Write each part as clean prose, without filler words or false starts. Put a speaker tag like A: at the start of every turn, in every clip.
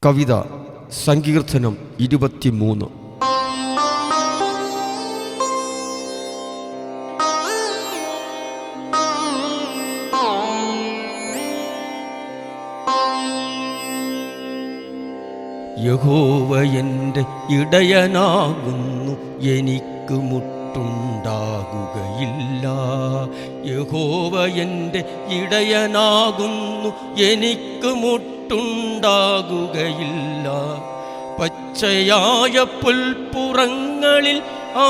A: കവിത സങ്കീർത്തനം 23. യഹോവ എൻ്റെ ഇടയനാകുന്നു, എനിക്ക് മുട്ടുണ്ടാകുകയില്ല. യഹോവ എൻ്റെ ഇടയനാകുന്നു, എനിക്ക് മുട്ടുണ്ടാകുകയില്ല. പച്ചയായ പുൽപ്പുറങ്ങളിൽ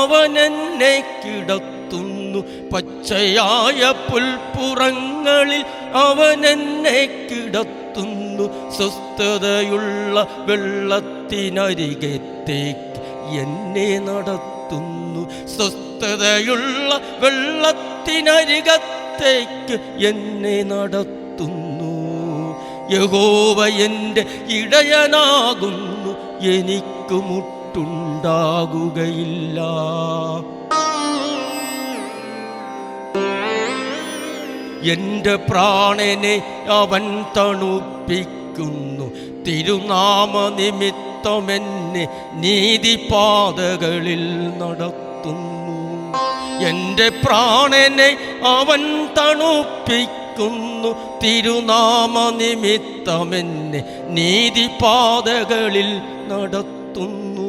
A: അവൻ എന്നെ കിടത്തുന്നു, പച്ചയായ പുൽപ്പുറങ്ങളിൽ അവൻ എന്നെ കിടത്തുന്നു. സ്വസ്ഥതയുള്ള വെള്ളത്തിനരികത്തേക്ക് എന്നെ നടത്തുന്നു, സ്വസ്ഥതയുള്ള വെള്ളത്തിനരികത്തേക്ക് എന്നെ നടത്തുന്നു. യഹോവ എൻ്റെ ഇടയനാകുന്നു, എനിക്ക് മുട്ടുണ്ടാകുകയില്ല. എൻ്റെ പ്രാണനെ അവൻ തണുപ്പിക്കുന്നു, തിരുനാമ നിമിത്തമെന്നെ നീതിപാതകളിൽ നടത്തുന്നു. എൻ്റെ പ്രാണനെ അവൻ തണുപ്പിക്കുന്നു, തിരുനാമ നിമിത്തമെന്നെ നീതിപാതകളിൽ നടത്തുന്നു.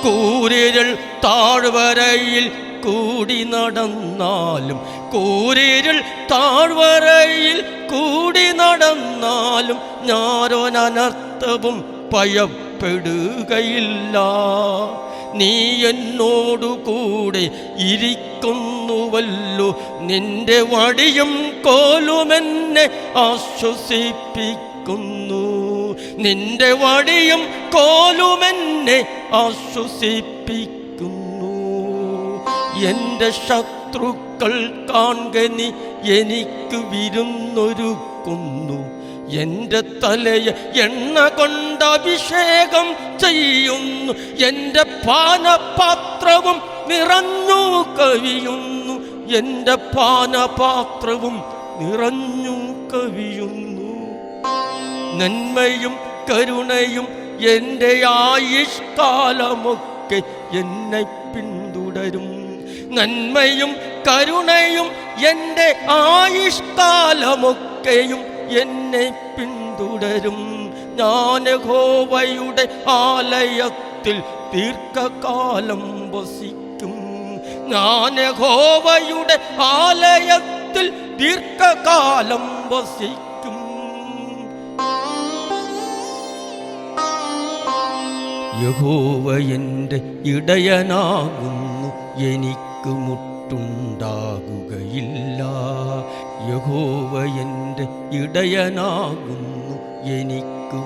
A: കൂരിരുൾ താഴ്വരയിൽ കൂടി നടന്നാലും, കൂരിരുൾ താഴ്വരയിൽ കൂടി നടന്നാലും ഞാനൊരനർത്ഥവും ഭയപ്പെടുകയില്ല. നീ എന്നോടു കൂടെ ഇരിക്കുന്നുവല്ലോ, നിന്റെ വടിയും കോലുമെന്നെ ആശ്വസിപ്പിക്കുന്നു, നിന്റെ വടിയും കോലുമെന്നെ ആശ്വസിപ്പിക്കുന്നു. എൻ്റെ ശത്രുക്കൾ കാൺക നീ എനിക്ക് വിരുന്നൊരുക്കുന്നു, എൻ്റെ തലയെ എണ്ണ കൊണ്ട് അഭിഷേകം ചെയ്യുന്നു, എൻ്റെ പാനപാത്രവും നിറഞ്ഞു കവിയുന്നു, എൻ്റെ പാനപാത്രവും നിറഞ്ഞു കവിയുന്നു. നന്മയും കരുണയും എൻ്റെ ആയുഷ്കാലമൊക്കെ എന്നെ പിന്തുടരും, നന്മയും കരുണയും എൻ്റെ ആയുഷ്കാലമൊക്കെയും എന്നെ പിന്തുടരും. ഞാൻ യഹോവയുടെ ആലയത്തിൽ ദീർഘകാലം വസിക്കും, ഞാൻ യഹോവയുടെ ആലയത്തിൽ ദീർഘകാലം വസിക്കും. യഹോവ എൻ്റെ ഇടയനാകുന്നു, എനിക്ക് മുട്ടുണ്ടാകുകയില്ല. യഹോവ എൻ്റെ ഇടയനാകുന്നു, എനിക്ക്